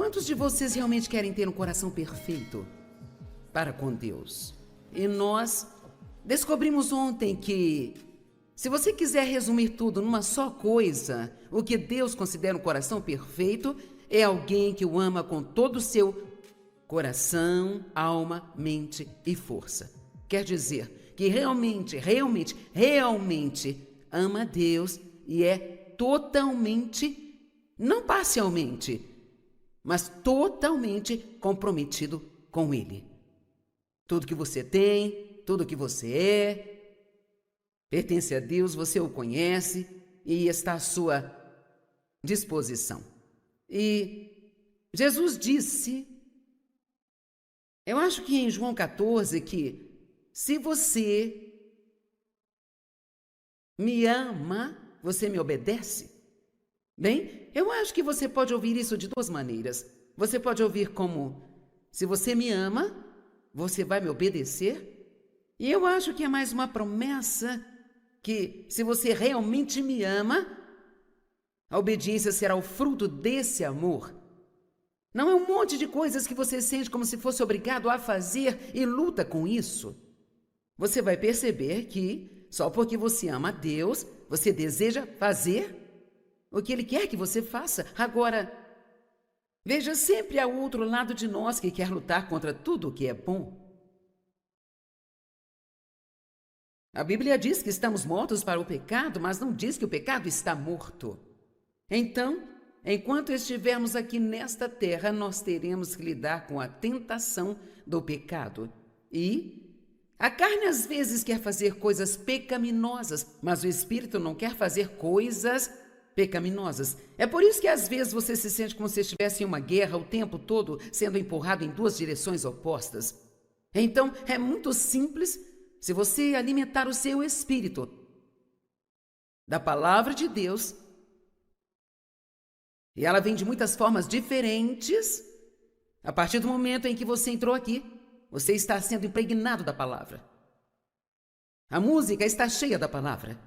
Quantos de vocês realmente querem ter um coração perfeito para com Deus? E nós descobrimos ontem que, se você quiser resumir tudo numa só coisa, o que Deus considera um coração perfeito é alguém que o ama com todo o seu coração, alma, mente e força. Quer dizer que realmente ama Deus e é totalmente, não parcialmente, mas totalmente comprometido com Ele. Tudo que você tem, tudo que você é, pertence a Deus, você o conhece e está à sua disposição. E Jesus disse, eu acho que em João 14, que se você me ama, você me obedece. Bem, eu acho que você pode ouvir isso de duas maneiras. Você pode ouvir como, se você me ama, você vai me obedecer. E eu acho que é mais uma promessa que, se você realmente me ama, a obediência será o fruto desse amor. Não é um monte de coisas que você sente como se fosse obrigado a fazer e luta com isso. Você vai perceber que, só porque você ama a Deus, você deseja fazer o que Ele quer que você faça. Agora, veja, sempre há o outro lado de nós que quer lutar contra tudo o que é bom. A Bíblia diz que estamos mortos para o pecado, mas não diz que o pecado está morto. Então, enquanto estivermos aqui nesta terra, nós teremos que lidar com a tentação do pecado. E a carne às vezes quer fazer coisas pecaminosas, mas o Espírito não quer fazer coisas pecaminosas. É por isso que às vezes você se sente como se estivesse em uma guerra o tempo todo, sendo empurrado em duas direções opostas. Então, é muito simples se você alimentar o seu espírito da palavra de Deus, e ela vem de muitas formas diferentes. A partir do momento em que você entrou aqui, você está sendo impregnado da palavra. A música está cheia da palavra.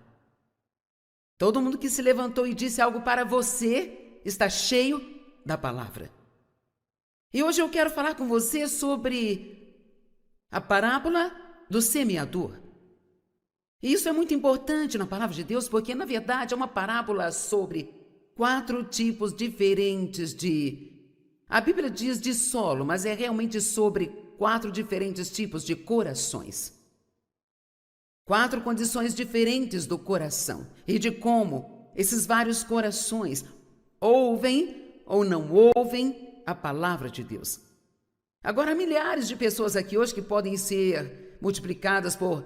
Todo mundo que se levantou e disse algo para você está cheio da palavra. E hoje eu quero falar com você sobre a parábola do semeador. E isso é muito importante na palavra de Deus, porque na verdade é uma parábola sobre 4 tipos diferentes a Bíblia diz de solo, mas é realmente sobre 4 diferentes tipos de corações. 4 condições diferentes do coração e de como esses vários corações ouvem ou não ouvem a palavra de Deus. Agora, há milhares de pessoas aqui hoje que podem ser multiplicadas por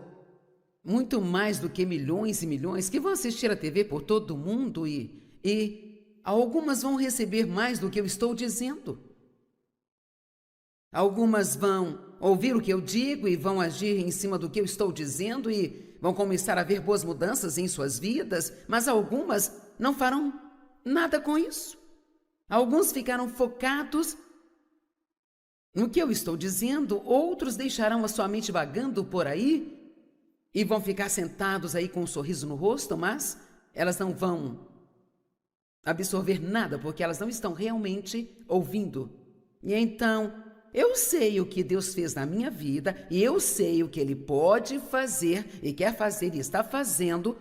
muito mais do que milhões e milhões que vão assistir a TV por todo o mundo e algumas vão receber mais do que eu estou dizendo. Algumas vão ouvir o que eu digo e vão agir em cima do que eu estou dizendo e vão começar a ver boas mudanças em suas vidas, mas algumas não farão nada com isso. Alguns ficaram focados no que eu estou dizendo, outros deixarão a sua mente vagando por aí e vão ficar sentados aí com um sorriso no rosto, mas elas não vão absorver nada, porque elas não estão realmente ouvindo. E então, eu sei o que Deus fez na minha vida e eu sei o que Ele pode fazer e quer fazer e está fazendo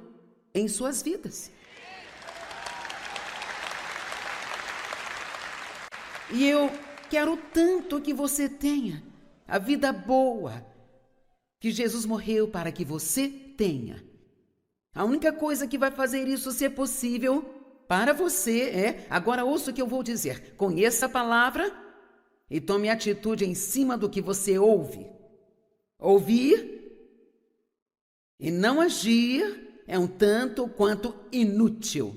em suas vidas. E eu quero tanto que você tenha a vida boa que Jesus morreu para que você tenha. A única coisa que vai fazer isso ser possível para você é, agora ouça o que eu vou dizer, conheça a palavra e tome atitude em cima do que você ouve. Ouvir e não agir é um tanto quanto inútil.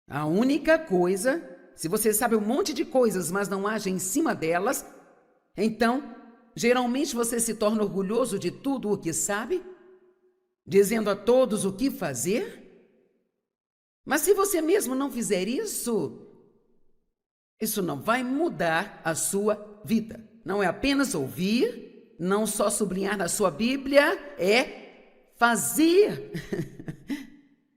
A única coisa, se você sabe um monte de coisas, mas não age em cima delas, então, geralmente você se torna orgulhoso de tudo o que sabe, dizendo a todos o que fazer. Mas se você mesmo não fizer isso não vai mudar a sua vida. Não é apenas ouvir, não só sublinhar na sua Bíblia, é fazer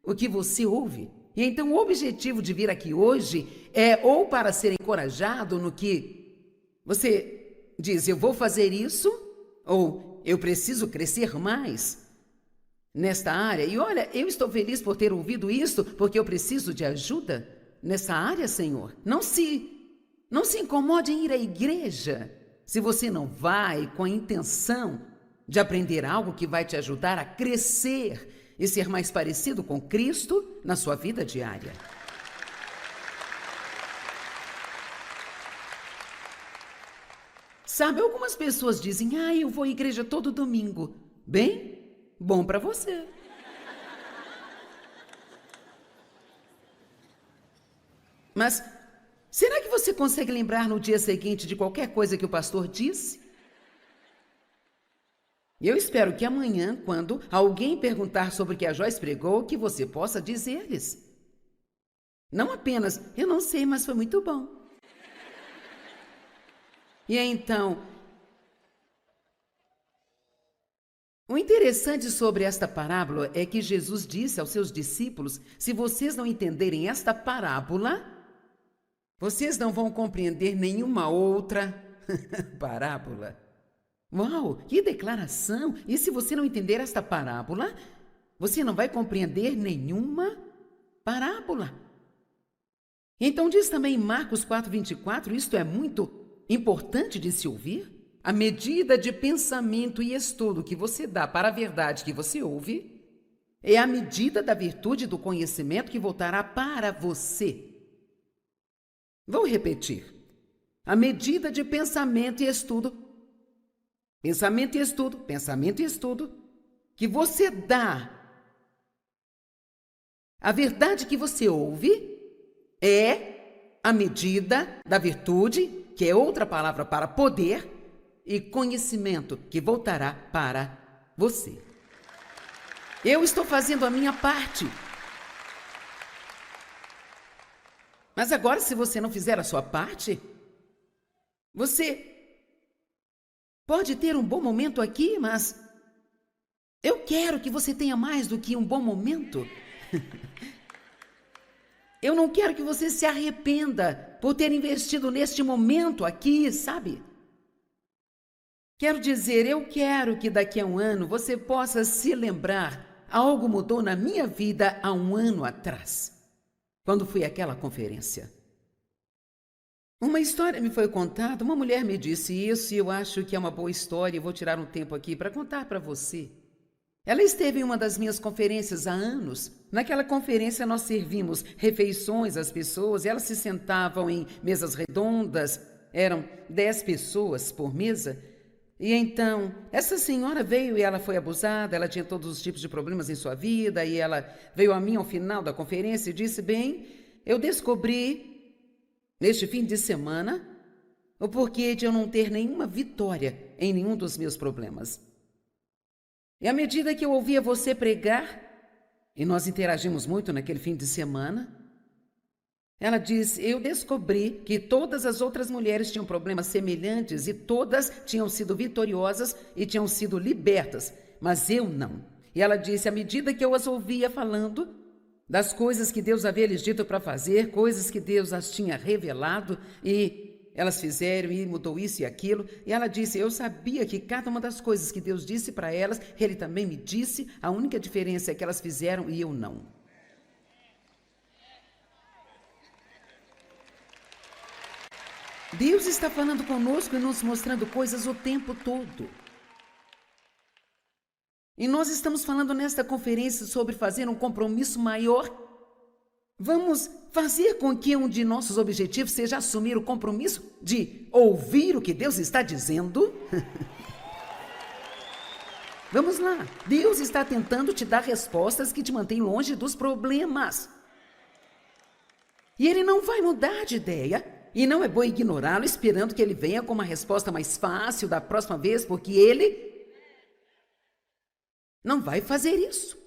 o que você ouve. E então o objetivo de vir aqui hoje é ou para ser encorajado no que você diz, eu vou fazer isso, ou eu preciso crescer mais nesta área. E olha, eu estou feliz por ter ouvido isso, porque eu preciso de ajuda nessa área, Senhor. Não se incomode em ir à igreja se você não vai com a intenção de aprender algo que vai te ajudar a crescer e ser mais parecido com Cristo na sua vida diária. Sabe, algumas pessoas dizem, eu vou à igreja todo domingo. Bem, bom para você. Mas será que você consegue lembrar no dia seguinte de qualquer coisa que o pastor disse? Eu espero que amanhã, quando alguém perguntar sobre o que a Joyce pregou, que você possa dizer-lhes. Não apenas, eu não sei, mas foi muito bom. E então, o interessante sobre esta parábola é que Jesus disse aos seus discípulos, se vocês não entenderem esta parábola, vocês não vão compreender nenhuma outra parábola. Uau, que declaração! E se você não entender esta parábola, você não vai compreender nenhuma parábola. Então diz também em Marcos 4:24, isto é muito importante de se ouvir. A medida de pensamento e estudo que você dá para a verdade que você ouve é a medida da virtude e do conhecimento que voltará para você. Vou repetir. A medida de pensamento e estudo, que você dá, a verdade que você ouve é a medida da virtude, que é outra palavra para poder, e conhecimento, que voltará para você. Eu estou fazendo a minha parte. Mas agora, se você não fizer a sua parte, você pode ter um bom momento aqui, mas eu quero que você tenha mais do que um bom momento. Eu não quero que você se arrependa por ter investido neste momento aqui, sabe? Quero dizer, eu quero que daqui a um ano você possa se lembrar, algo mudou na minha vida há um ano atrás, quando fui àquela conferência. Uma história me foi contada, uma mulher me disse isso e eu acho que é uma boa história e vou tirar um tempo aqui para contar para você. Ela esteve em uma das minhas conferências há anos. Naquela conferência nós servimos refeições às pessoas e elas se sentavam em mesas redondas, eram 10 pessoas por mesa. E então, essa senhora veio e ela foi abusada, ela tinha todos os tipos de problemas em sua vida e ela veio a mim ao final da conferência e disse, bem, eu descobri neste fim de semana, o porquê de eu não ter nenhuma vitória em nenhum dos meus problemas. E à medida que eu ouvia você pregar, e nós interagimos muito naquele fim de semana, ela disse, eu descobri que todas as outras mulheres tinham problemas semelhantes e todas tinham sido vitoriosas e tinham sido libertas, mas eu não. E ela disse, à medida que eu as ouvia falando das coisas que Deus havia lhes dito para fazer, coisas que Deus as tinha revelado e elas fizeram e mudou isso e aquilo. E ela disse, eu sabia que cada uma das coisas que Deus disse para elas, Ele também me disse, a única diferença é que elas fizeram e eu não. Deus está falando conosco e nos mostrando coisas o tempo todo. E nós estamos falando nesta conferência sobre fazer um compromisso maior. Vamos fazer com que um de nossos objetivos seja assumir o compromisso de ouvir o que Deus está dizendo. Vamos lá. Deus está tentando te dar respostas que te mantêm longe dos problemas. E Ele não vai mudar de ideia. E não é bom ignorá-lo esperando que Ele venha com uma resposta mais fácil da próxima vez, porque Ele não vai fazer isso.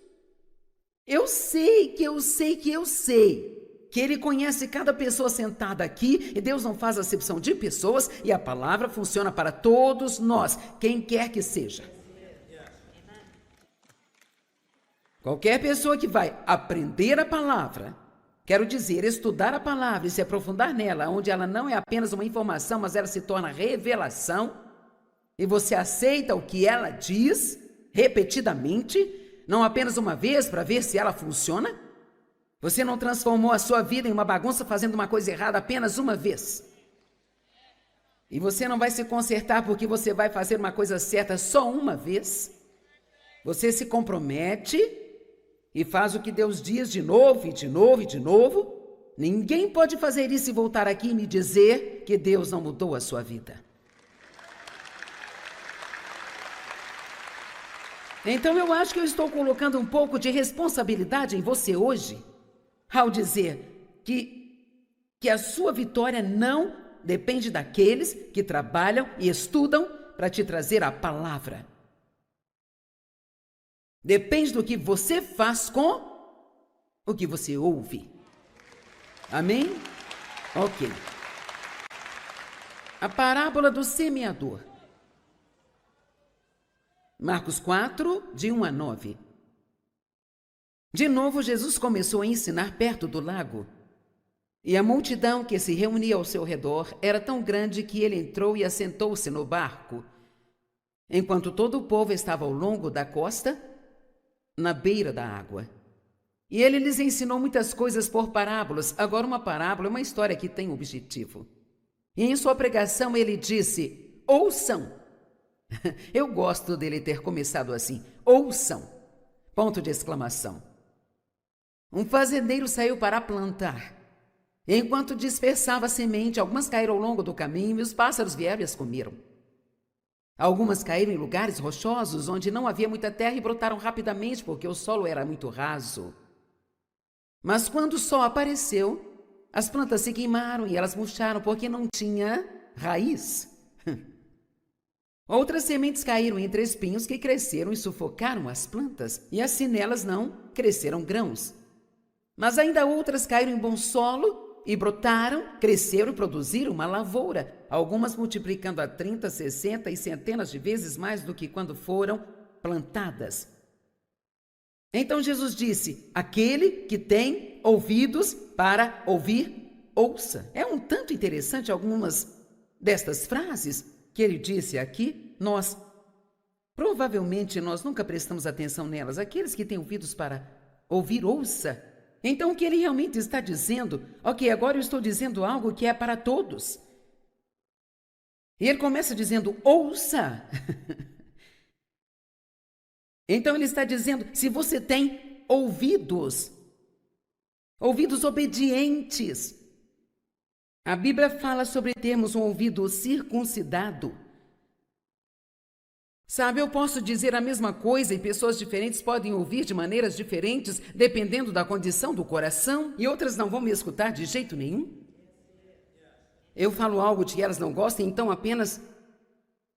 Eu sei que Ele conhece cada pessoa sentada aqui e Deus não faz acepção de pessoas e a palavra funciona para todos nós, quem quer que seja. Qualquer pessoa que vai aprender a palavra Quero dizer, estudar a palavra e se aprofundar nela, onde ela não é apenas uma informação, mas ela se torna revelação, e você aceita o que ela diz repetidamente, não apenas uma vez para ver se ela funciona. Você não transformou a sua vida em uma bagunça fazendo uma coisa errada apenas uma vez. E você não vai se consertar porque você vai fazer uma coisa certa só uma vez. Você se compromete e faz o que Deus diz de novo, e de novo, e de novo. Ninguém pode fazer isso e voltar aqui e me dizer que Deus não mudou a sua vida. Então eu acho que eu estou colocando um pouco de responsabilidade em você hoje, ao dizer que a sua vitória não depende daqueles que trabalham e estudam para te trazer a palavra. Depende do que você faz com o que você ouve. Amém? Ok. A parábola do semeador. Marcos 4, de 1 a 9. De novo, Jesus começou a ensinar perto do lago. E a multidão que se reunia ao seu redor era tão grande que ele entrou e assentou-se no barco, enquanto todo o povo estava ao longo da costa, na beira da água. E ele lhes ensinou muitas coisas por parábolas. Agora, uma parábola é uma história que tem objetivo. E em sua pregação ele disse: ouçam. Eu gosto dele ter começado assim: ouçam! Ponto de exclamação. Um fazendeiro saiu para plantar. Enquanto dispersava a semente, algumas caíram ao longo do caminho e os pássaros vieram e as comeram. Algumas caíram em lugares rochosos, onde não havia muita terra e brotaram rapidamente, porque o solo era muito raso. Mas quando o sol apareceu, as plantas se queimaram e elas murcharam, porque não tinha raiz. Outras sementes caíram entre espinhos que cresceram e sufocaram as plantas, e assim nelas não cresceram grãos. Mas ainda outras caíram em bom solo e brotaram, cresceram e produziram uma lavoura, algumas multiplicando a 30, 60 e centenas de vezes mais do que quando foram plantadas. Então Jesus disse: aquele que tem ouvidos para ouvir, ouça. É um tanto interessante algumas destas frases que ele disse aqui. Provavelmente nós nunca prestamos atenção nelas. Aqueles que têm ouvidos para ouvir, ouça. Então o que ele realmente está dizendo? Ok, agora eu estou dizendo algo que é para todos. E ele começa dizendo: ouça. Então ele está dizendo, se você tem ouvidos obedientes. A Bíblia fala sobre termos um ouvido circuncidado. Sabe, eu posso dizer a mesma coisa e pessoas diferentes podem ouvir de maneiras diferentes, dependendo da condição do coração, e outras não vão me escutar de jeito nenhum. Eu falo algo de que elas não gostam, então apenas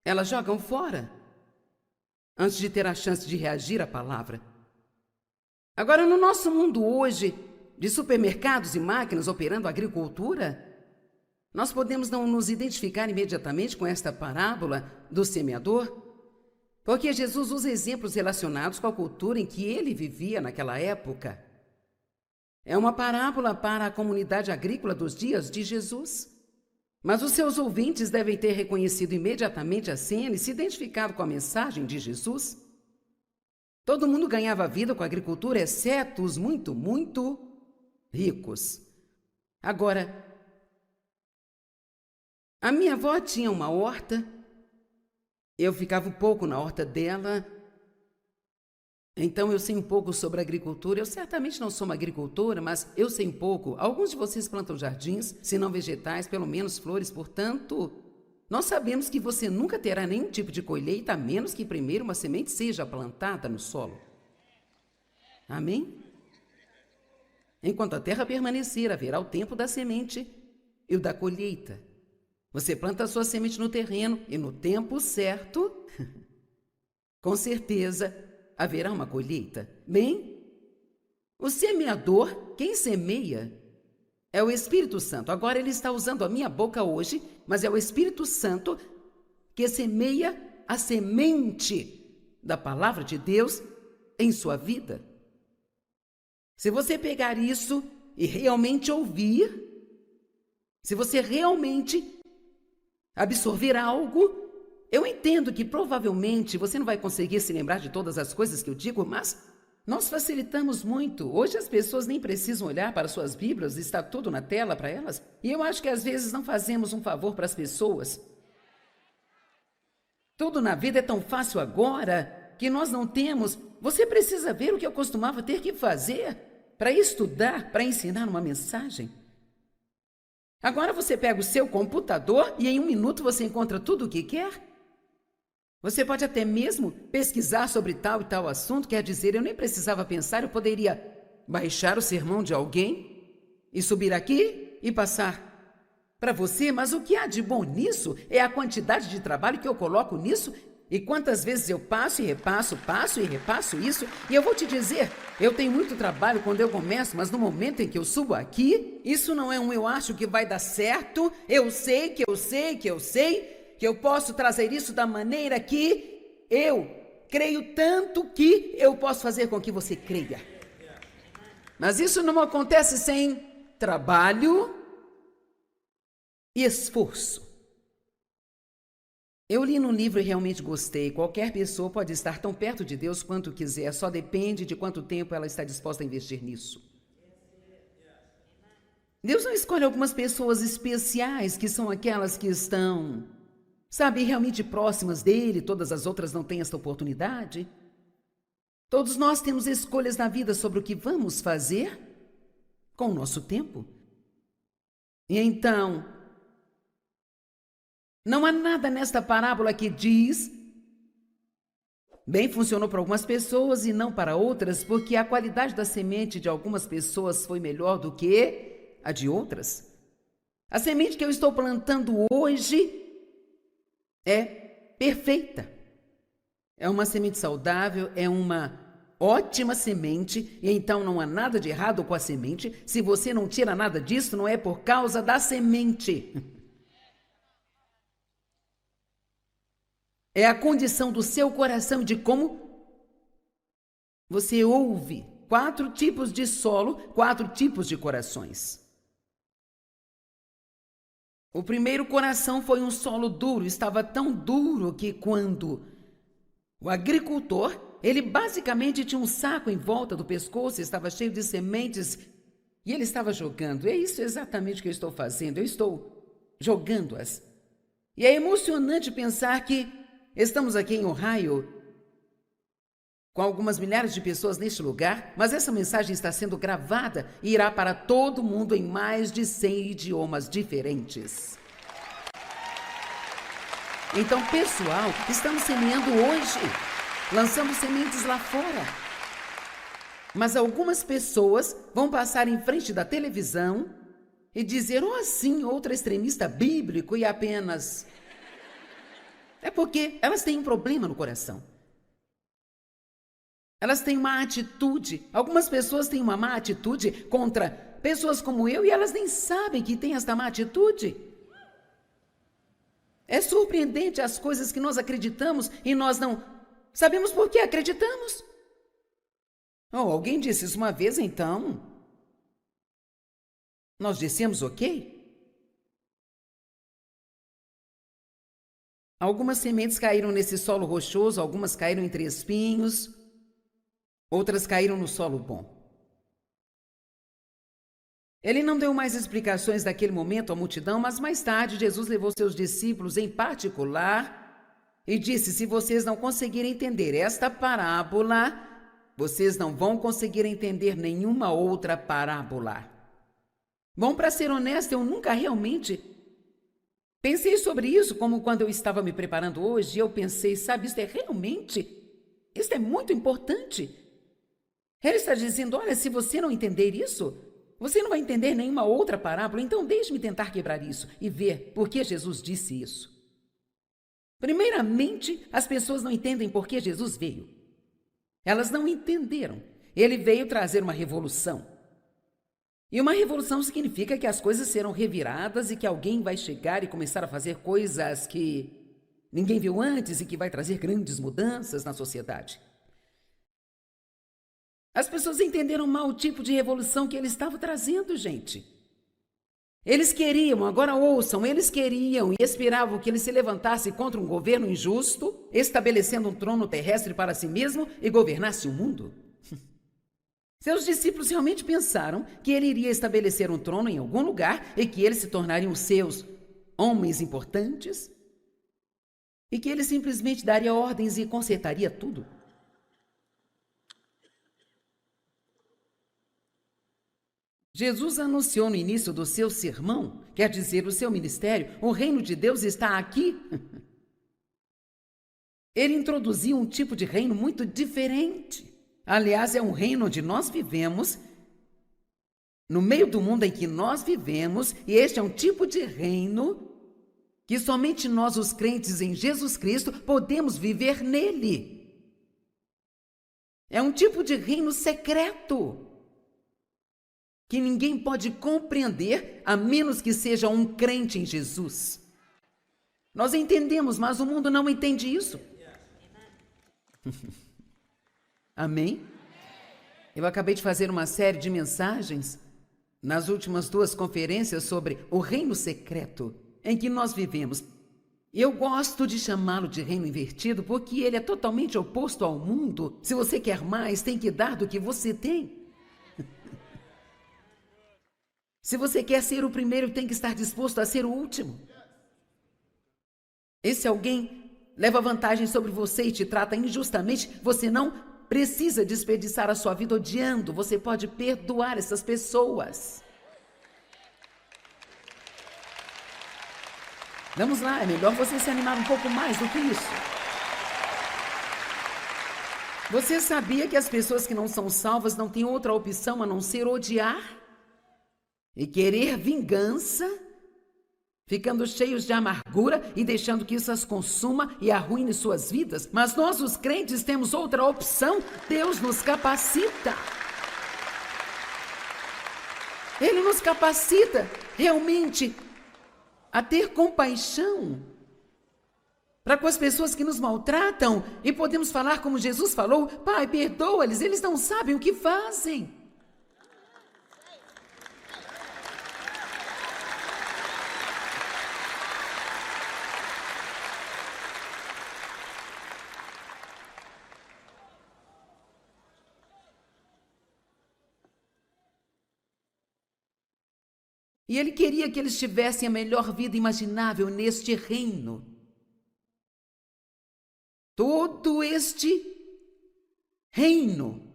elas jogam fora, antes de ter a chance de reagir à palavra. Agora, no nosso mundo hoje, de supermercados e máquinas operando a agricultura, nós podemos não nos identificar imediatamente com esta parábola do semeador, porque Jesus usa exemplos relacionados com a cultura em que ele vivia naquela época. É uma parábola para a comunidade agrícola dos dias de Jesus. Mas os seus ouvintes devem ter reconhecido imediatamente a cena e se identificado com a mensagem de Jesus. Todo mundo ganhava vida com a agricultura, exceto os muito, muito ricos. Agora, a minha avó tinha uma horta. Eu ficava um pouco na horta dela, então eu sei um pouco sobre agricultura. Eu certamente não sou uma agricultora, mas eu sei um pouco. Alguns de vocês plantam jardins, se não vegetais, pelo menos flores. Portanto, nós sabemos que você nunca terá nenhum tipo de colheita, a menos que primeiro uma semente seja plantada no solo. Amém? Enquanto a terra permanecer, haverá o tempo da semente e o da colheita. Você planta a sua semente no terreno e no tempo certo, com certeza, haverá uma colheita. Bem, o semeador, quem semeia, é o Espírito Santo. Agora ele está usando a minha boca hoje, mas é o Espírito Santo que semeia a semente da palavra de Deus em sua vida. Se você pegar isso e realmente ouvir, se você realmente absorver algo, eu entendo que provavelmente você não vai conseguir se lembrar de todas as coisas que eu digo, mas nós facilitamos muito. Hoje as pessoas nem precisam olhar para suas Bíblias, está tudo na tela para elas. E eu acho que às vezes não fazemos um favor para as pessoas. Tudo na vida é tão fácil agora que nós não temos. Você precisa ver o que eu costumava ter que fazer para estudar, para ensinar uma mensagem. Agora você pega o seu computador e em 1 minuto você encontra tudo o que quer. Você pode até mesmo pesquisar sobre tal e tal assunto, quer dizer, eu nem precisava pensar, eu poderia baixar o sermão de alguém e subir aqui e passar para você, mas o que há de bom nisso é a quantidade de trabalho que eu coloco nisso e quantas vezes eu passo e repasso isso. E eu vou te dizer, eu tenho muito trabalho quando eu começo, mas no momento em que eu subo aqui, isso não é eu acho que vai dar certo, eu sei que eu posso trazer isso da maneira que eu creio tanto que eu posso fazer com que você creia. Mas isso não acontece sem trabalho e esforço. Eu li num livro e realmente gostei. Qualquer pessoa pode estar tão perto de Deus quanto quiser, só depende de quanto tempo ela está disposta a investir nisso. Deus não escolhe algumas pessoas especiais, que são aquelas que estão, sabe, realmente próximas dele, todas as outras não têm esta oportunidade. Todos nós temos escolhas na vida sobre o que vamos fazer com o nosso tempo. E então, não há nada nesta parábola que diz, bem, funcionou para algumas pessoas e não para outras, porque a qualidade da semente de algumas pessoas foi melhor do que a de outras. A semente que eu estou plantando hoje é perfeita. É uma semente saudável, é uma ótima semente, e então não há nada de errado com a semente. Se você não tira nada disso, não é por causa da semente. É a condição do seu coração, de como você ouve. 4 tipos de solo, 4 tipos de corações. O primeiro coração foi um solo duro, estava tão duro que quando o agricultor, ele basicamente tinha um saco em volta do pescoço, estava cheio de sementes e ele estava jogando. É isso exatamente que eu estou fazendo, eu estou jogando-as. E é emocionante pensar que estamos aqui em Ohio, com algumas milhares de pessoas neste lugar, mas essa mensagem está sendo gravada e irá para todo mundo em mais de 100 idiomas diferentes. Então, pessoal, estamos semeando hoje, lançando sementes lá fora. Mas algumas pessoas vão passar em frente da televisão e dizer, oh, sim, outro extremista bíblico e apenas... É porque elas têm um problema no coração. Elas têm uma atitude. Algumas pessoas têm uma má atitude contra pessoas como eu e elas nem sabem que têm esta má atitude. É surpreendente as coisas que nós acreditamos e nós não sabemos por que acreditamos. Oh, alguém disse isso uma vez, então nós dissemos ok. Algumas sementes caíram nesse solo rochoso, algumas caíram entre espinhos, outras caíram no solo bom. Ele não deu mais explicações naquele momento à multidão, mas mais tarde Jesus levou seus discípulos em particular e disse, se vocês não conseguirem entender esta parábola, vocês não vão conseguir entender nenhuma outra parábola. Bom, para ser honesto, eu nunca realmente pensei sobre isso, como quando eu estava me preparando hoje, eu pensei, sabe, isso é muito importante. Ele está dizendo, olha, se você não entender isso, você não vai entender nenhuma outra parábola, então deixe-me tentar quebrar isso e ver por que Jesus disse isso. Primeiramente, as pessoas não entendem por que Jesus veio. Elas não entenderam. Ele veio trazer uma revolução. E uma revolução significa que as coisas serão reviradas e que alguém vai chegar e começar a fazer coisas que ninguém viu antes e que vai trazer grandes mudanças na sociedade. As pessoas entenderam mal o tipo de revolução que ele estava trazendo, gente. Eles queriam, agora ouçam, eles queriam e esperavam que ele se levantasse contra um governo injusto, estabelecendo um trono terrestre para si mesmo e governasse o mundo. Seus discípulos realmente pensaram que ele iria estabelecer um trono em algum lugar e que eles se tornariam seus homens importantes e que ele simplesmente daria ordens e consertaria tudo. Jesus anunciou no início do seu sermão, quer dizer, o seu ministério, o reino de Deus está aqui. Ele introduziu um tipo de reino muito diferente. Aliás, é um reino onde nós vivemos, no meio do mundo em que nós vivemos, e este é um tipo de reino que somente nós, os crentes em Jesus Cristo, podemos viver nele. É um tipo de reino secreto, que ninguém pode compreender a menos que seja um crente em Jesus. Nós entendemos, mas o mundo não entende isso. Amém? Eu acabei de fazer uma série de mensagens nas últimas 2 conferências sobre o reino secreto em que nós vivemos. Eu gosto de chamá-lo de reino invertido porque ele é totalmente oposto ao mundo. Se você quer mais, tem que dar do que você tem. Se você quer ser o primeiro, tem que estar disposto a ser o último. E se alguém leva vantagem sobre você e te trata injustamente, você não precisa desperdiçar a sua vida odiando. Você pode perdoar essas pessoas. Vamos lá, é melhor você se animar um pouco mais do que isso. Você sabia que as pessoas que não são salvas não têm outra opção a não ser odiar? E querer vingança, ficando cheios de amargura e deixando que isso as consuma e arruine suas vidas. Mas nós, os crentes, temos outra opção. Deus nos capacita. Ele nos capacita realmente a ter compaixão para com as pessoas que nos maltratam. E podemos falar como Jesus falou: Pai, perdoa-lhes, eles não sabem o que fazem. E ele queria que eles tivessem a melhor vida imaginável neste reino. Todo este reino,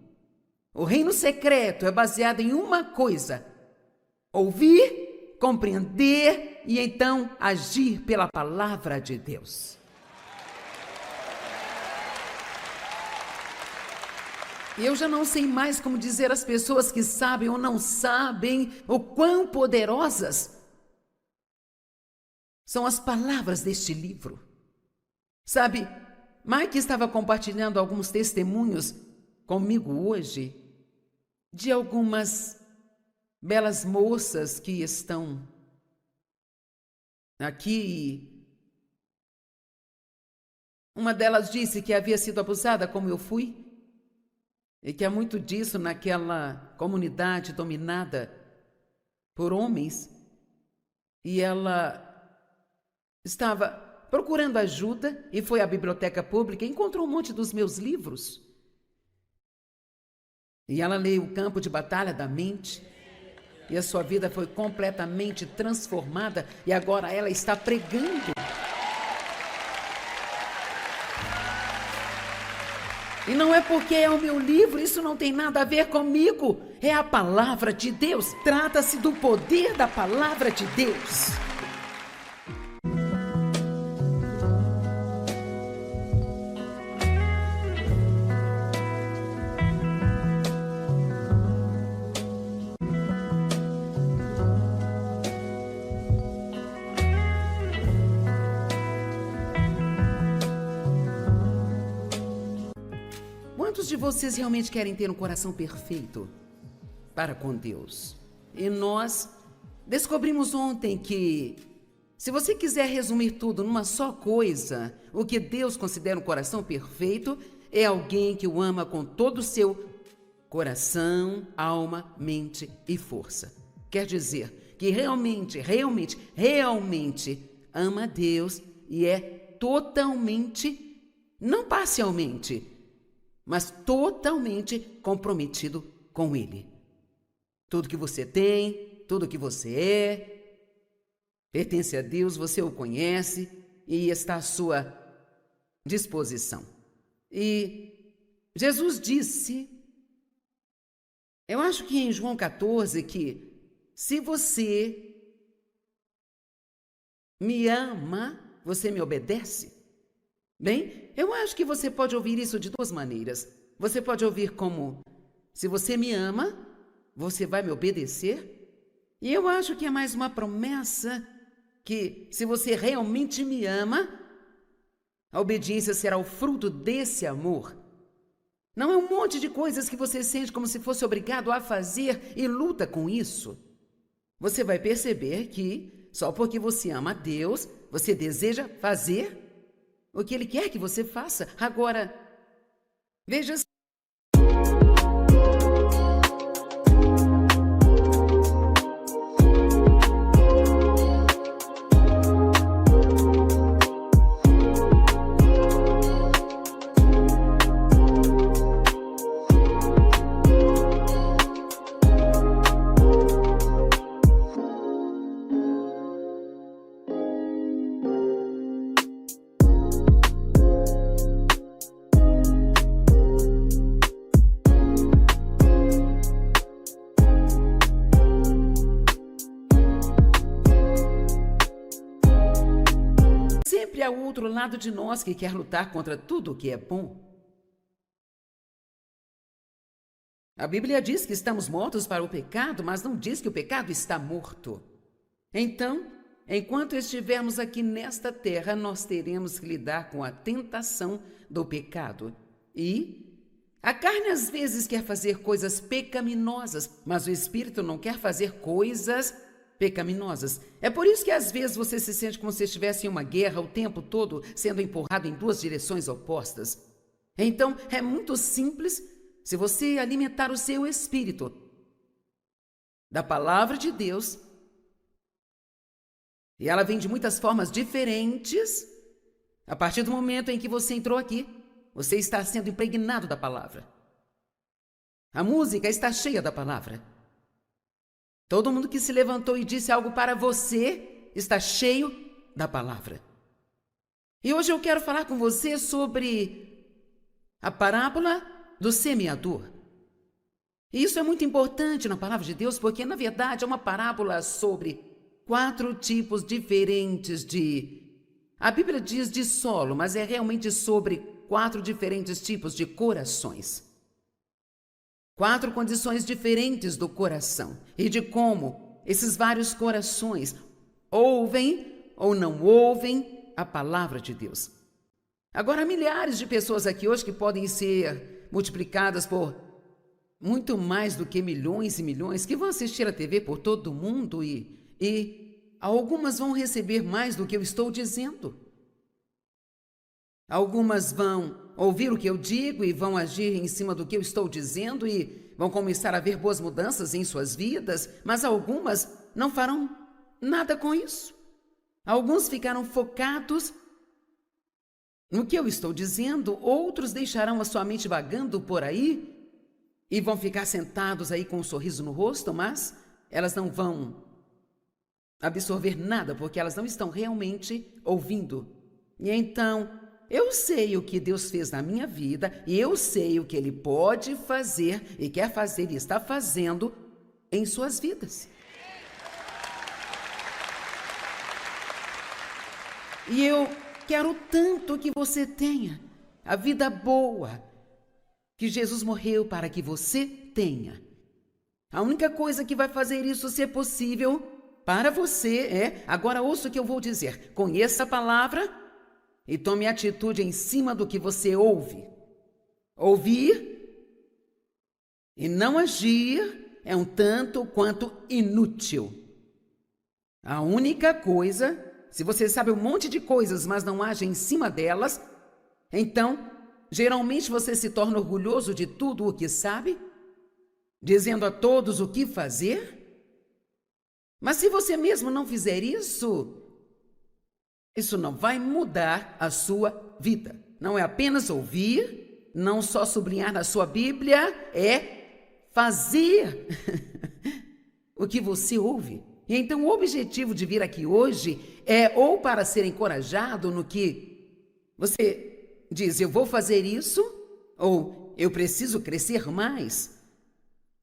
o reino secreto, é baseado em uma coisa: ouvir, compreender e então agir pela palavra de Deus. Eu já não sei mais como dizer às pessoas que sabem ou não sabem o quão poderosas são as palavras deste livro. Sabe, Mike estava compartilhando alguns testemunhos comigo hoje de algumas belas moças que estão aqui. Uma delas disse que havia sido abusada como eu fui. E que há muito disso naquela comunidade dominada por homens. E ela estava procurando ajuda e foi à biblioteca pública e encontrou um monte dos meus livros. E ela leu O Campo de Batalha da Mente. E a sua vida foi completamente transformada. E agora ela está pregando. E não é porque é o meu livro, isso não tem nada a ver comigo. É a palavra de Deus. Trata-se do poder da palavra de Deus. Quantos de vocês realmente querem ter um coração perfeito para com Deus? E nós descobrimos ontem que, se você quiser resumir tudo numa só coisa, o que Deus considera um coração perfeito é alguém que o ama com todo o seu coração, alma, mente e força. Quer dizer que realmente ama a Deus e é totalmente, não parcialmente, mas totalmente comprometido com Ele. Tudo que você tem, tudo que você é, pertence a Deus, você o conhece e está à sua disposição. E Jesus disse, eu acho que em João 14, que se você me ama, você me obedece. Bem, eu acho que você pode ouvir isso de duas maneiras. Você pode ouvir como, se você me ama, você vai me obedecer. E eu acho que é mais uma promessa que, se você realmente me ama, a obediência será o fruto desse amor. Não é um monte de coisas que você sente como se fosse obrigado a fazer e luta com isso. Você vai perceber que, só porque você ama a Deus, você deseja fazer o que Ele quer que você faça. Agora, veja. Sempre há outro lado de nós que quer lutar contra tudo o que é bom. A Bíblia diz que estamos mortos para o pecado, mas não diz que o pecado está morto. Então, enquanto estivermos aqui nesta terra, nós teremos que lidar com a tentação do pecado. E a carne às vezes quer fazer coisas pecaminosas, mas o Espírito não quer fazer coisas pecaminosas. É por isso que às vezes você se sente como se estivesse em uma guerra o tempo todo, sendo empurrado em duas direções opostas. Então, é muito simples se você alimentar o seu espírito da palavra de Deus, e ela vem de muitas formas diferentes. A partir do momento em que você entrou aqui, você está sendo impregnado da palavra. A música está cheia da palavra. Todo mundo que se levantou e disse algo para você está cheio da palavra. E hoje eu quero falar com você sobre a parábola do semeador. E isso é muito importante na palavra de Deus, porque na verdade é uma parábola sobre 4 tipos diferentes a Bíblia diz de solo, mas é realmente sobre 4 diferentes tipos de corações. 4 condições diferentes do coração e de como esses vários corações ouvem ou não ouvem a palavra de Deus. Agora, há milhares de pessoas aqui hoje que podem ser multiplicadas por muito mais do que milhões e milhões que vão assistir a TV por todo o mundo e algumas vão receber mais do que eu estou dizendo. Algumas vão ouvir o que eu digo e vão agir em cima do que eu estou dizendo e vão começar a ver boas mudanças em suas vidas, mas algumas não farão nada com isso. Alguns ficaram focados no que eu estou dizendo, outros deixarão a sua mente vagando por aí e vão ficar sentados aí com um sorriso no rosto, mas elas não vão absorver nada, porque elas não estão realmente ouvindo. E então, eu sei o que Deus fez na minha vida e eu sei o que Ele pode fazer e quer fazer e está fazendo em suas vidas. E eu quero tanto que você tenha a vida boa que Jesus morreu para que você tenha. A única coisa que vai fazer isso ser possível para você é, agora ouça o que eu vou dizer, conheça a palavra e tome atitude em cima do que você ouve. Ouvir e não agir é um tanto quanto inútil. A única coisa, se você sabe um monte de coisas, mas não age em cima delas, então, geralmente você se torna orgulhoso de tudo o que sabe dizendo a todos o que fazer? Mas se você mesmo não fizer isso, isso não vai mudar a sua vida. Não é apenas ouvir, não só sublinhar na sua Bíblia, é fazer o que você ouve. E então o objetivo de vir aqui hoje é ou para ser encorajado no que você diz, eu vou fazer isso, ou eu preciso crescer mais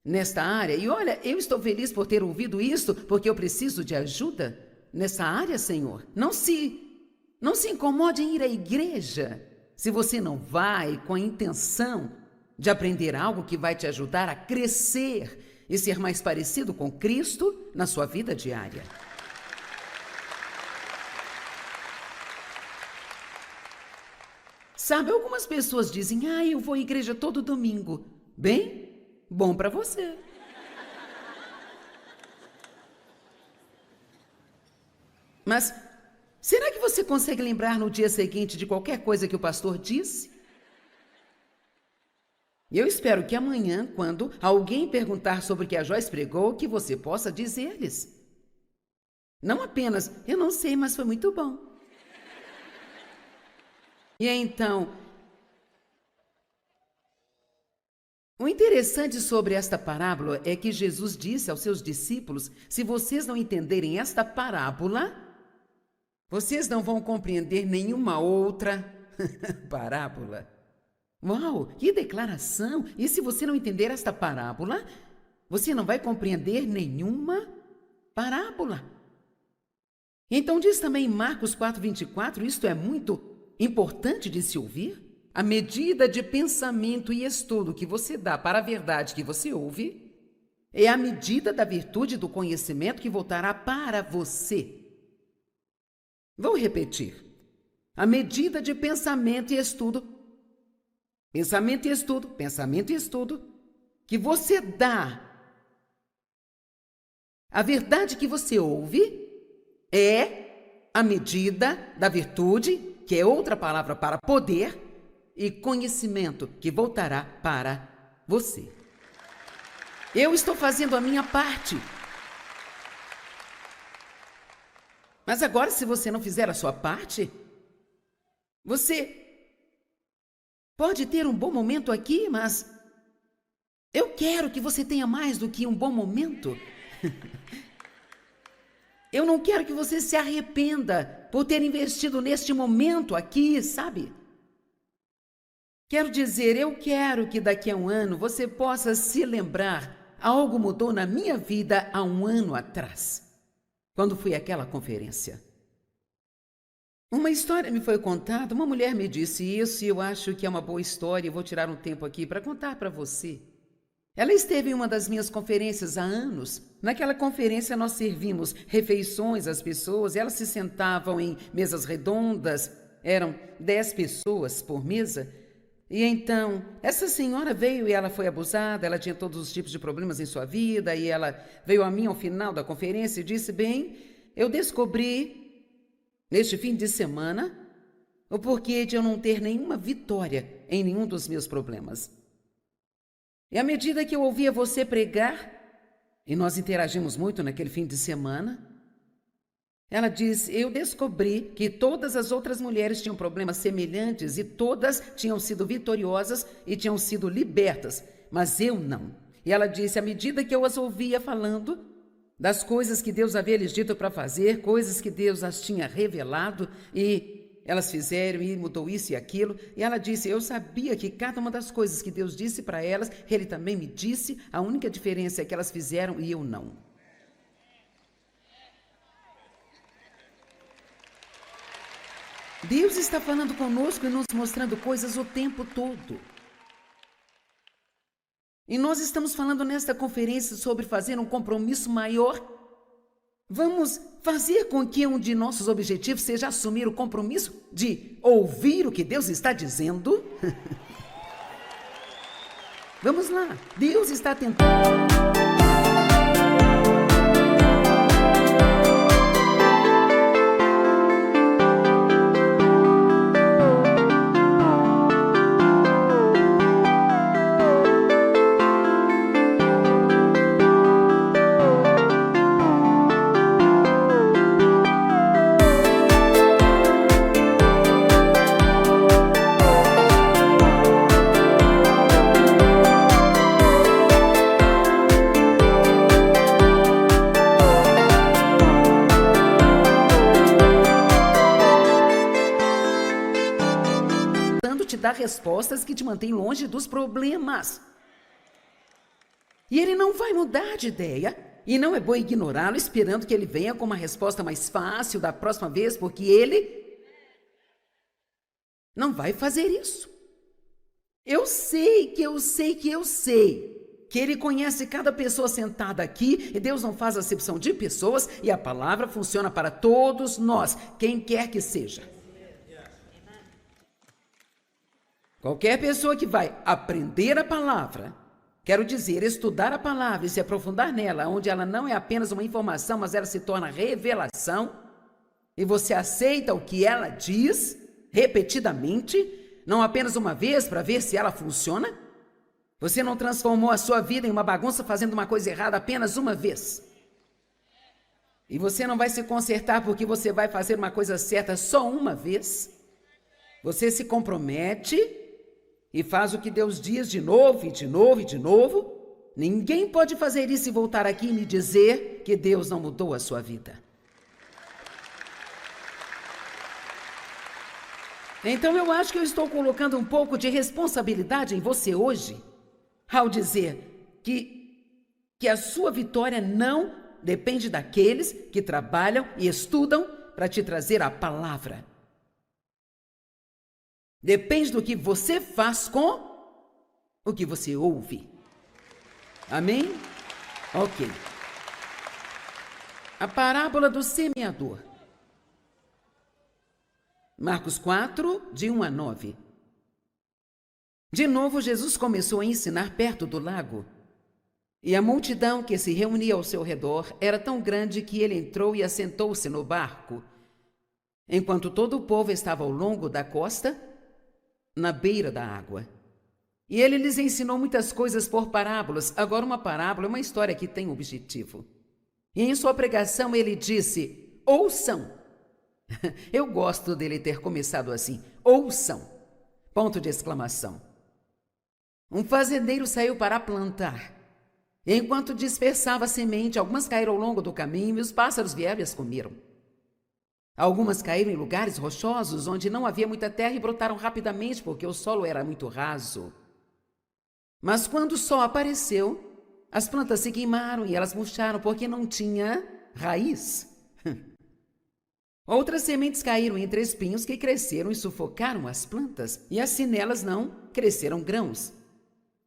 nesta área. E olha, eu estou feliz por ter ouvido isso, porque eu preciso de ajuda nessa área, Senhor. Não se incomode em ir à igreja se você não vai com a intenção de aprender algo que vai te ajudar a crescer e ser mais parecido com Cristo na sua vida diária. Sabe, algumas pessoas dizem, eu vou à igreja todo domingo. Bem, bom para você. Mas será que você consegue lembrar no dia seguinte de qualquer coisa que o pastor disse? Eu espero que amanhã, quando alguém perguntar sobre o que a Joyce pregou, que você possa dizer-lhes. Não apenas, eu não sei, mas foi muito bom. E então, o interessante sobre esta parábola é que Jesus disse aos seus discípulos, se vocês não entenderem esta parábola, vocês não vão compreender nenhuma outra parábola. Uau, que declaração! E se você não entender esta parábola, você não vai compreender nenhuma parábola. Então diz também em Marcos 4:24, isto é muito importante de se ouvir. A medida de pensamento e estudo que você dá para a verdade que você ouve é a medida da virtude do conhecimento que voltará para você. Vou repetir. A medida de pensamento e estudo, que você dá, a verdade que você ouve é a medida da virtude, que é outra palavra para poder, e conhecimento que voltará para você. Eu estou fazendo a minha parte. Mas agora, se você não fizer a sua parte, você pode ter um bom momento aqui, mas eu quero que você tenha mais do que um bom momento. Eu não quero que você se arrependa por ter investido neste momento aqui, sabe? Quero dizer, eu quero que daqui a um ano você possa se lembrar, algo mudou na minha vida há um ano atrás, quando fui àquela conferência. Uma história me foi contada, uma mulher me disse isso e eu acho que é uma boa história e vou tirar um tempo aqui para contar para você. Ela esteve em uma das minhas conferências há anos. Naquela conferência nós servimos refeições às pessoas, elas se sentavam em mesas redondas, eram 10 pessoas por mesa. E então, essa senhora veio e ela foi abusada, ela tinha todos os tipos de problemas em sua vida, e ela veio a mim ao final da conferência e disse, bem, eu descobri, neste fim de semana, o porquê de eu não ter nenhuma vitória em nenhum dos meus problemas. E à medida que eu ouvia você pregar, e nós interagimos muito naquele fim de semana, ela disse, eu descobri que todas as outras mulheres tinham problemas semelhantes e todas tinham sido vitoriosas e tinham sido libertas, mas eu não. E ela disse, à medida que eu as ouvia falando das coisas que Deus havia lhes dito para fazer, coisas que Deus as tinha revelado e elas fizeram e mudou isso e aquilo. E ela disse, eu sabia que cada uma das coisas que Deus disse para elas, Ele também me disse, a única diferença é que elas fizeram e eu não. Deus está falando conosco e nos mostrando coisas o tempo todo. E nós estamos falando nesta conferência sobre fazer um compromisso maior. Vamos fazer com que um de nossos objetivos seja assumir o compromisso de ouvir o que Deus está dizendo. Vamos lá, Deus está tentando. respostas que te mantêm longe dos problemas. E ele não vai mudar de ideia. E não é bom ignorá-lo esperando que ele venha com uma resposta mais fácil da próxima vez, porque ele não vai fazer isso. Eu sei que ele conhece cada pessoa sentada aqui e Deus não faz acepção de pessoas e a palavra funciona para todos nós, quem quer que seja. Qualquer pessoa que vai aprender a palavra, quero dizer, estudar a palavra e se aprofundar nela, onde ela não é apenas uma informação, mas ela se torna revelação, e você aceita o que ela diz repetidamente, não apenas uma vez para ver se ela funciona. Você não transformou a sua vida em uma bagunça fazendo uma coisa errada apenas uma vez. E você não vai se consertar porque você vai fazer uma coisa certa só uma vez. Você se compromete e faz o que Deus diz de novo e de novo e de novo. Ninguém pode fazer isso e voltar aqui e me dizer que Deus não mudou a sua vida. Então eu acho que eu estou colocando um pouco de responsabilidade em você hoje, ao dizer que a sua vitória não depende daqueles que trabalham e estudam para te trazer a palavra. Depende do que você faz com o que você ouve. Amém? Ok. A parábola do semeador. Marcos 4, de 1 a 9. De novo, Jesus começou a ensinar perto do lago. E a multidão que se reunia ao seu redor era tão grande que ele entrou e assentou-se no barco, enquanto todo o povo estava ao longo da costa, na beira da água. E ele lhes ensinou muitas coisas por parábolas. Agora, uma parábola é uma história que tem um objetivo. E em sua pregação ele disse: ouçam. Eu gosto dele ter começado assim. Ouçam. Ponto de exclamação. Um fazendeiro saiu para plantar. Enquanto dispersava a semente, algumas caíram ao longo do caminho e os pássaros vieram e as comeram. Algumas caíram em lugares rochosos, onde não havia muita terra e brotaram rapidamente, porque o solo era muito raso. Mas quando o sol apareceu, as plantas se queimaram e elas murcharam, porque não tinha raiz. Outras sementes caíram entre espinhos que cresceram e sufocaram as plantas, e assim nelas não cresceram grãos.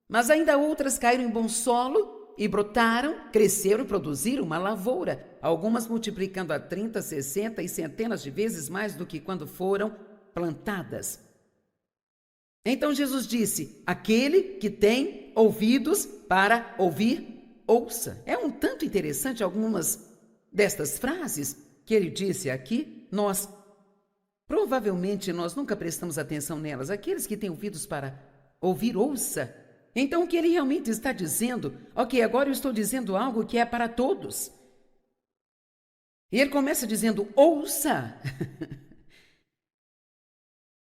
Mas ainda outras caíram em bom solo e brotaram, cresceram e produziram uma lavoura, algumas multiplicando a 30, 60 e centenas de vezes mais do que quando foram plantadas. Então Jesus disse: aquele que tem ouvidos para ouvir, ouça. É um tanto interessante algumas destas frases que ele disse aqui. Provavelmente nós nunca prestamos atenção nelas. Aqueles que têm ouvidos para ouvir, ouça. Então o que ele realmente está dizendo? Ok, agora eu estou dizendo algo que é para todos. E ele começa dizendo: ouça.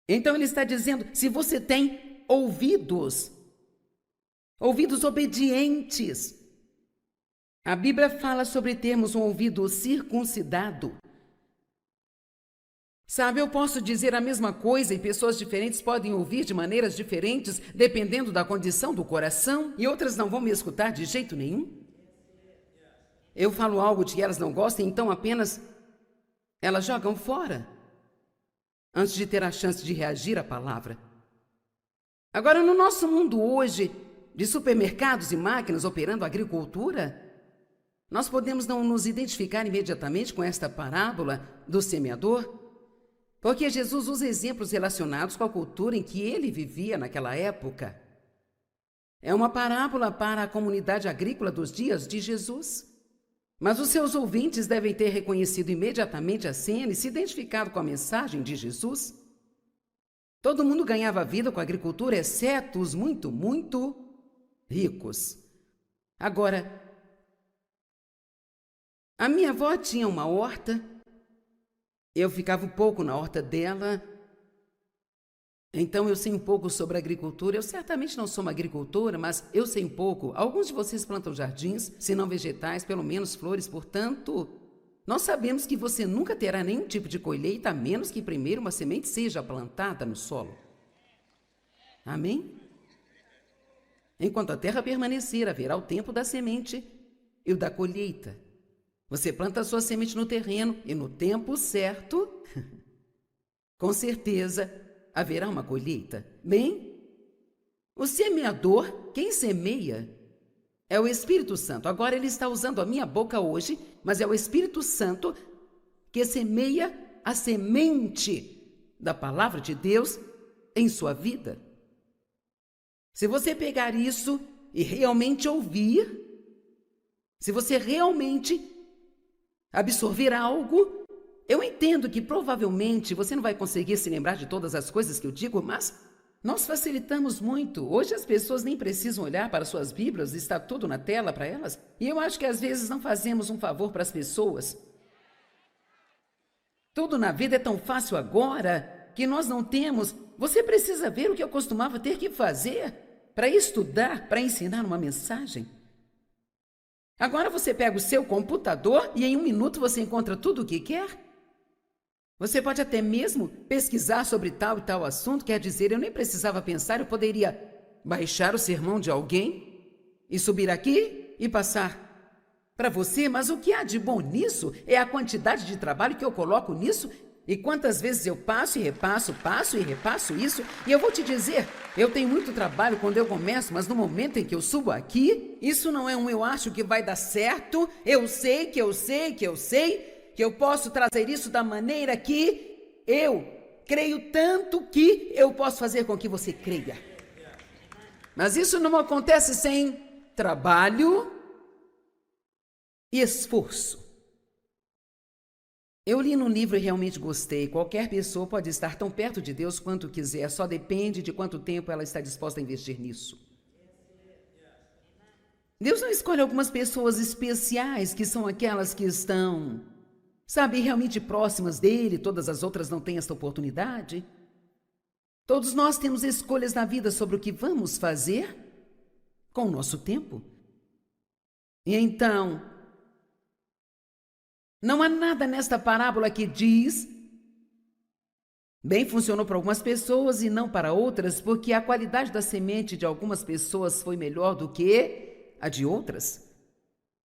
Então ele está dizendo, se você tem ouvidos obedientes. A Bíblia fala sobre termos um ouvido circuncidado. Sabe, eu posso dizer a mesma coisa e pessoas diferentes podem ouvir de maneiras diferentes, dependendo da condição do coração, e outras não vão me escutar de jeito nenhum. Eu falo algo de que elas não gostam, então apenas elas jogam fora, antes de ter a chance de reagir à palavra. Agora, no nosso mundo hoje, de supermercados e máquinas operando a agricultura, nós podemos não nos identificar imediatamente com esta parábola do semeador, porque Jesus usa exemplos relacionados com a cultura em que ele vivia naquela época. É uma parábola para a comunidade agrícola dos dias de Jesus. Mas os seus ouvintes devem ter reconhecido imediatamente a cena e se identificado com a mensagem de Jesus. Todo mundo ganhava vida com a agricultura, exceto os muito, muito ricos. Agora, a minha avó tinha uma horta. Eu ficava um pouco na horta dela, então eu sei um pouco sobre agricultura. Eu certamente não sou uma agricultora, mas eu sei um pouco. Alguns de vocês plantam jardins, se não vegetais, pelo menos flores. Portanto, nós sabemos que você nunca terá nenhum tipo de colheita, a menos que primeiro uma semente seja plantada no solo. Amém? Enquanto a terra permanecer, haverá o tempo da semente e o da colheita. Você planta a sua semente no terreno e no tempo certo, com certeza, haverá uma colheita. Bem, o semeador, quem semeia, é o Espírito Santo. Agora ele está usando a minha boca hoje, mas é o Espírito Santo que semeia a semente da palavra de Deus em sua vida. Se você pegar isso e realmente ouvir, se você realmente absorver algo, eu entendo que provavelmente você não vai conseguir se lembrar de todas as coisas que eu digo, mas nós facilitamos muito. Hoje as pessoas nem precisam olhar para suas Bíblias, está tudo na tela para elas. E eu acho que às vezes não fazemos um favor para as pessoas. Tudo na vida é tão fácil agora que nós não temos. Você precisa ver o que eu costumava ter que fazer para estudar, para ensinar uma mensagem. Agora você pega o seu computador e em 1 minuto você encontra tudo o que quer. Você pode até mesmo pesquisar sobre tal e tal assunto, quer dizer, eu nem precisava pensar, eu poderia baixar o sermão de alguém e subir aqui e passar para você, mas o que há de bom nisso é a quantidade de trabalho que eu coloco nisso e quantas vezes eu passo e repasso isso. E eu vou te dizer, eu tenho muito trabalho quando eu começo, mas no momento em que eu subo aqui, isso não é eu acho que vai dar certo, eu sei que eu posso trazer isso da maneira que eu creio tanto que eu posso fazer com que você creia. Mas isso não acontece sem trabalho e esforço. Eu li num livro e realmente gostei. Qualquer pessoa pode estar tão perto de Deus quanto quiser, só depende de quanto tempo ela está disposta a investir nisso. Deus não escolhe algumas pessoas especiais, que são aquelas que estão, sabe, realmente próximas dele, todas as outras não têm esta oportunidade. Todos nós temos escolhas na vida sobre o que vamos fazer com o nosso tempo. E então, não há nada nesta parábola que diz, bem, funcionou para algumas pessoas e não para outras, porque a qualidade da semente de algumas pessoas foi melhor do que a de outras.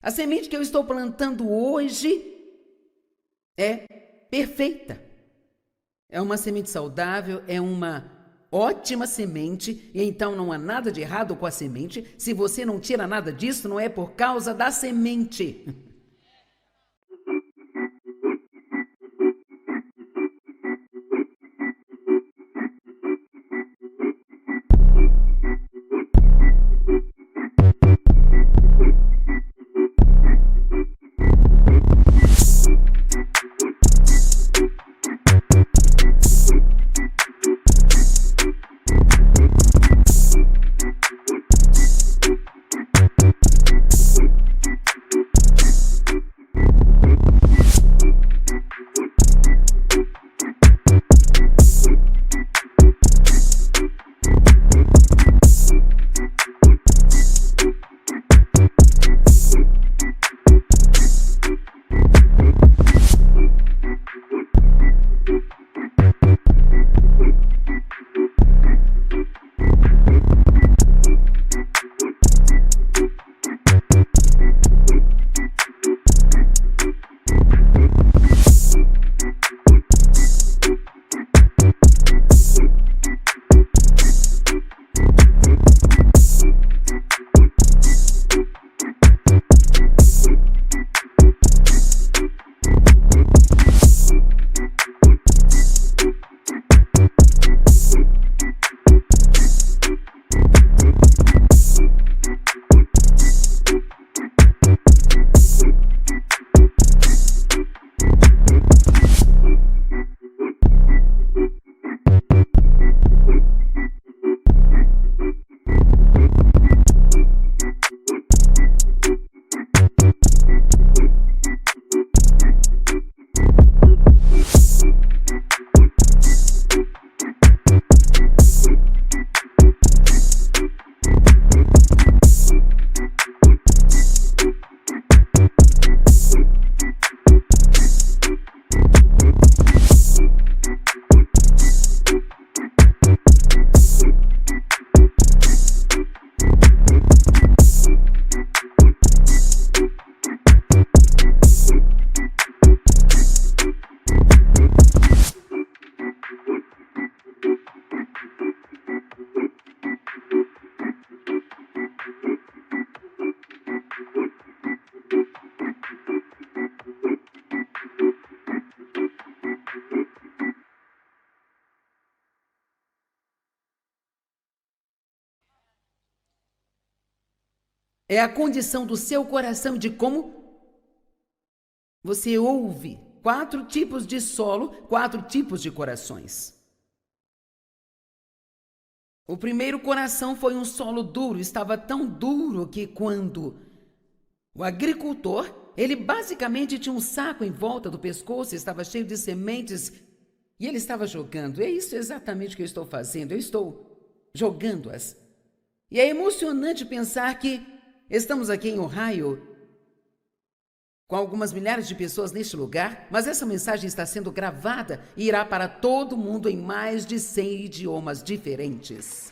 A semente que eu estou plantando hoje é perfeita. É uma semente saudável, é uma ótima semente, e então não há nada de errado com a semente. Se você não tira nada disso, não é por causa da semente. É a condição do seu coração, de como você ouve. 4 tipos de solo, 4 tipos de corações. O primeiro coração foi um solo duro, estava tão duro que quando o agricultor, ele basicamente tinha um saco em volta do pescoço, estava cheio de sementes e ele estava jogando. É isso exatamente que eu estou fazendo, eu estou jogando-as. E é emocionante pensar que estamos aqui em Ohio, com algumas milhares de pessoas neste lugar, mas essa mensagem está sendo gravada e irá para todo mundo em mais de 100 idiomas diferentes.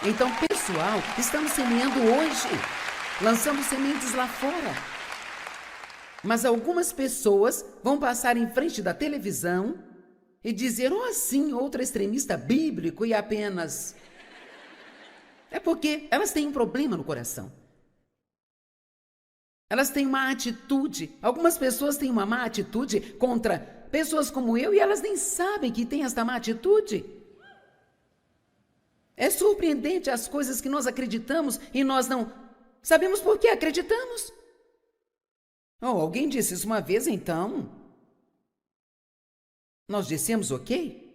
Então, pessoal, estamos semeando hoje, lançando sementes lá fora. Mas algumas pessoas vão passar em frente da televisão e dizer, oh, sim, outro extremista bíblico e apenas... É porque elas têm um problema no coração. Elas têm uma atitude, algumas pessoas têm uma má atitude contra pessoas como eu e elas nem sabem que tem esta má atitude. É surpreendente as coisas que nós acreditamos e nós não sabemos por que acreditamos. Oh, alguém disse isso uma vez, então nós dissemos ok.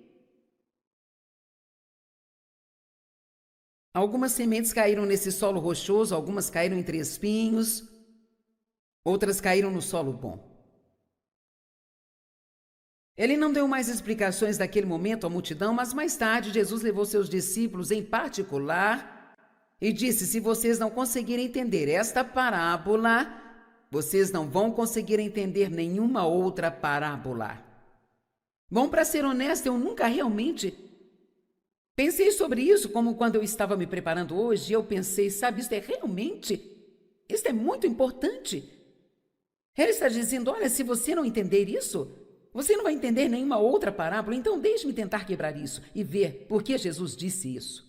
Algumas sementes caíram nesse solo rochoso, algumas caíram entre espinhos. Outras caíram no solo bom. Ele não deu mais explicações daquele momento à multidão, mas mais tarde Jesus levou seus discípulos em particular e disse, se vocês não conseguirem entender esta parábola, vocês não vão conseguir entender nenhuma outra parábola. Bom, para ser honesto, eu nunca realmente pensei sobre isso, como quando eu estava me preparando hoje, eu pensei, sabe, isto é muito importante. Ele está dizendo, olha, se você não entender isso, você não vai entender nenhuma outra parábola, então deixe-me tentar quebrar isso e ver por que Jesus disse isso.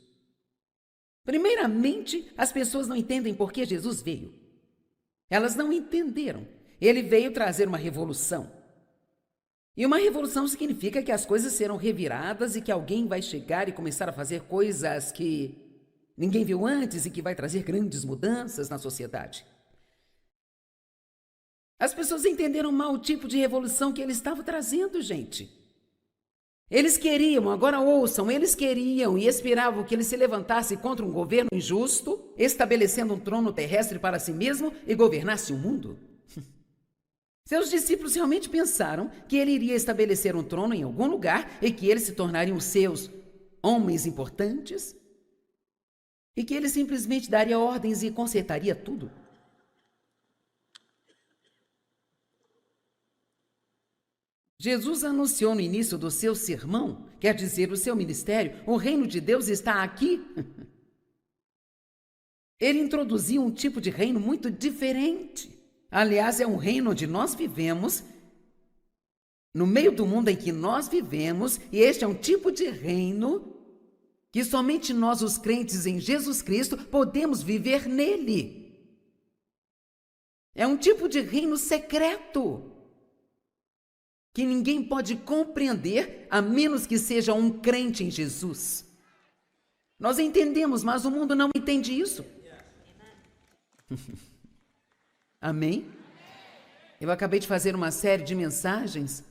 Primeiramente, as pessoas não entendem por que Jesus veio. Elas não entenderam. Ele veio trazer uma revolução. E uma revolução significa que as coisas serão reviradas e que alguém vai chegar e começar a fazer coisas que ninguém viu antes e que vai trazer grandes mudanças na sociedade. As pessoas entenderam mal o tipo de revolução que ele estava trazendo, gente. Eles queriam, agora ouçam, eles queriam e esperavam que ele se levantasse contra um governo injusto, estabelecendo um trono terrestre para si mesmo e governasse o mundo. Seus discípulos realmente pensaram que ele iria estabelecer um trono em algum lugar e que eles se tornariam seus homens importantes e que ele simplesmente daria ordens e consertaria tudo. Jesus anunciou no início do seu sermão, quer dizer, o seu ministério, o reino de Deus está aqui. Ele introduziu um tipo de reino muito diferente. Aliás, é um reino onde nós vivemos, no meio do mundo em que nós vivemos, e este é um tipo de reino que somente nós, os crentes em Jesus Cristo, podemos viver nele. É um tipo de reino secreto, que ninguém pode compreender a menos que seja um crente em Jesus. Nós entendemos, mas o mundo não entende isso. Amém? Eu acabei de fazer uma série de mensagens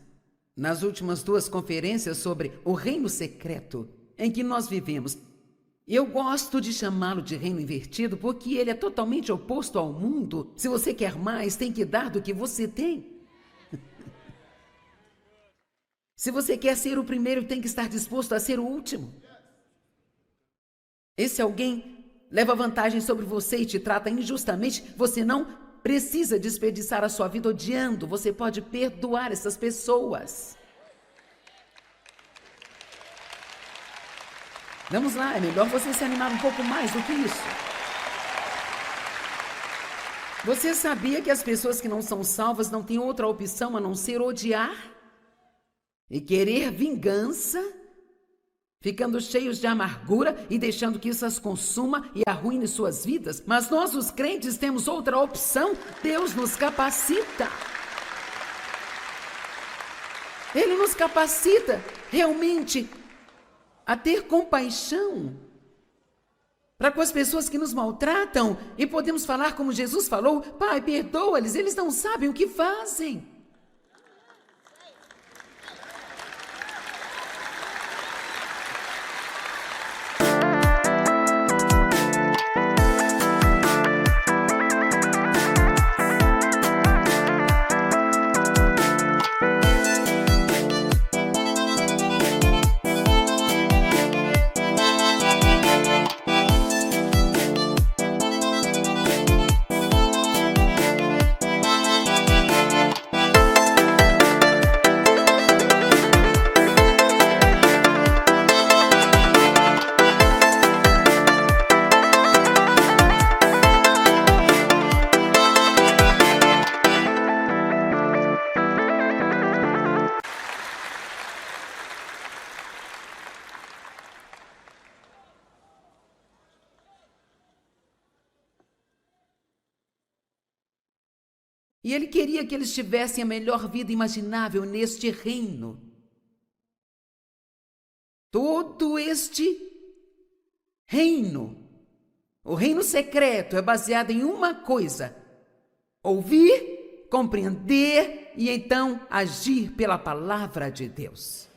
nas últimas 2 conferências sobre o reino secreto em que nós vivemos. Eu gosto de chamá-lo de reino invertido porque ele é totalmente oposto ao mundo. Se você quer mais, tem que dar do que você tem. Se você quer ser o primeiro, tem que estar disposto a ser o último. E se alguém leva vantagem sobre você e te trata injustamente, você não precisa desperdiçar a sua vida odiando. Você pode perdoar essas pessoas. Vamos lá, é melhor você se animar um pouco mais do que isso. Você sabia que as pessoas que não são salvas não têm outra opção a não ser odiar? E querer vingança, ficando cheios de amargura e deixando que isso as consuma e arruine suas vidas. Mas nós, os crentes, temos outra opção. Deus nos capacita. Ele nos capacita realmente a ter compaixão para com as pessoas que nos maltratam e podemos falar como Jesus falou: Pai, perdoa-lhes, eles não sabem o que fazem. E ele queria que eles tivessem a melhor vida imaginável neste reino. Todo este reino, o reino secreto, é baseado em uma coisa: ouvir, compreender e então agir pela palavra de Deus.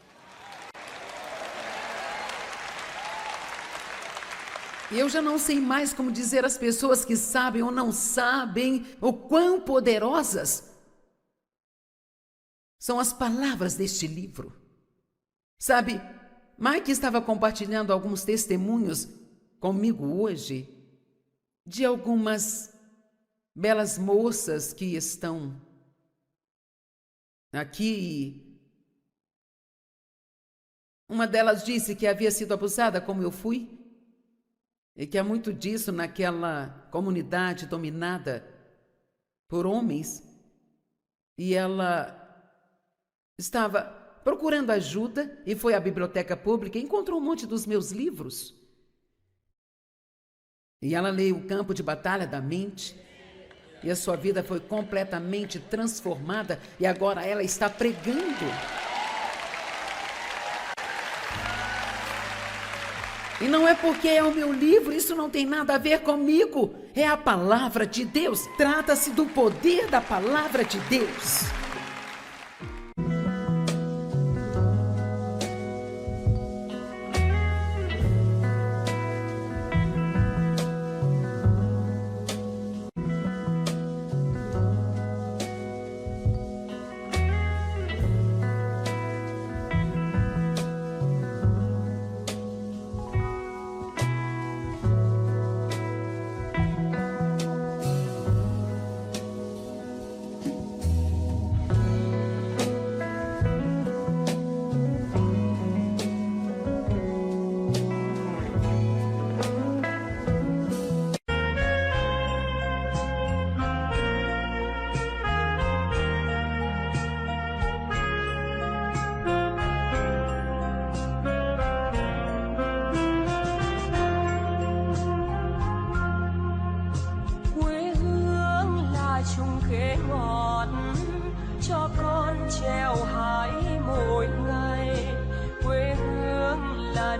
E eu já não sei mais como dizer às pessoas que sabem ou não sabem o quão poderosas são as palavras deste livro. Sabe, Mike estava compartilhando alguns testemunhos comigo hoje de algumas belas moças que estão aqui. Uma delas disse que havia sido abusada como eu fui, e que há muito disso naquela comunidade dominada por homens, e ela estava procurando ajuda e foi à biblioteca pública e encontrou um monte dos meus livros. E ela leu O Campo de Batalha da Mente, e a sua vida foi completamente transformada, e agora ela está pregando. E não é porque é o meu livro, isso não tem nada a ver comigo. É a palavra de Deus. Trata-se do poder da palavra de Deus.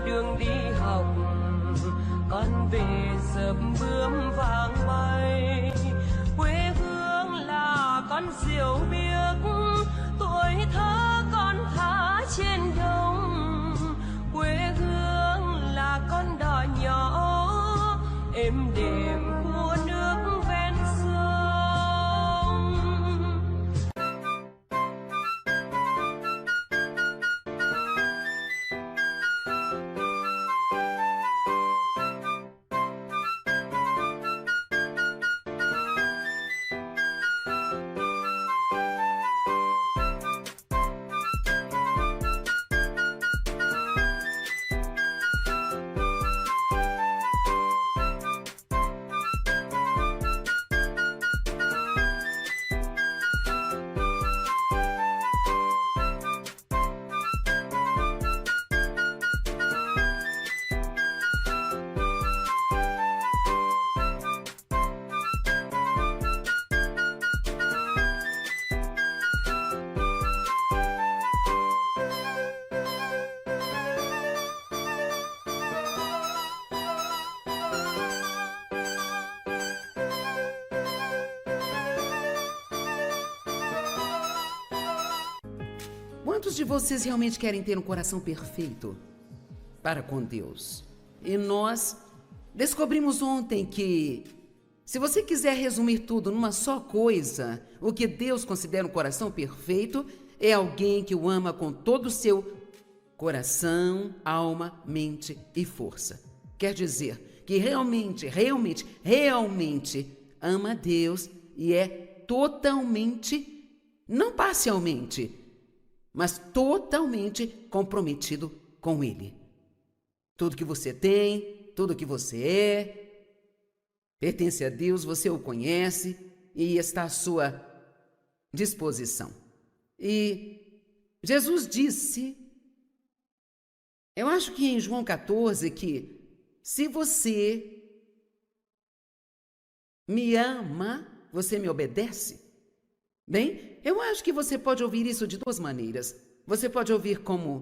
đường đi học con về sớm bướm vàng bay. Quê hương là con diều biếc, tuổi thơ con thả trên đồng. Quê hương là con đò nhỏ êm đềm của nước ven sông. Quantos de vocês realmente querem ter um coração perfeito para com Deus? E nós descobrimos ontem que, se você quiser resumir tudo numa só coisa, o que Deus considera um coração perfeito é alguém que o ama com todo o seu coração, alma, mente e força. Quer dizer que realmente ama Deus e é totalmente, não parcialmente, mas totalmente comprometido com Ele. Tudo que você tem, tudo que você é, pertence a Deus, você o conhece e está à sua disposição. E Jesus disse, eu acho que em João 14, que se você me ama, você me obedece. Bem, eu acho que você pode ouvir isso de duas maneiras. Você pode ouvir como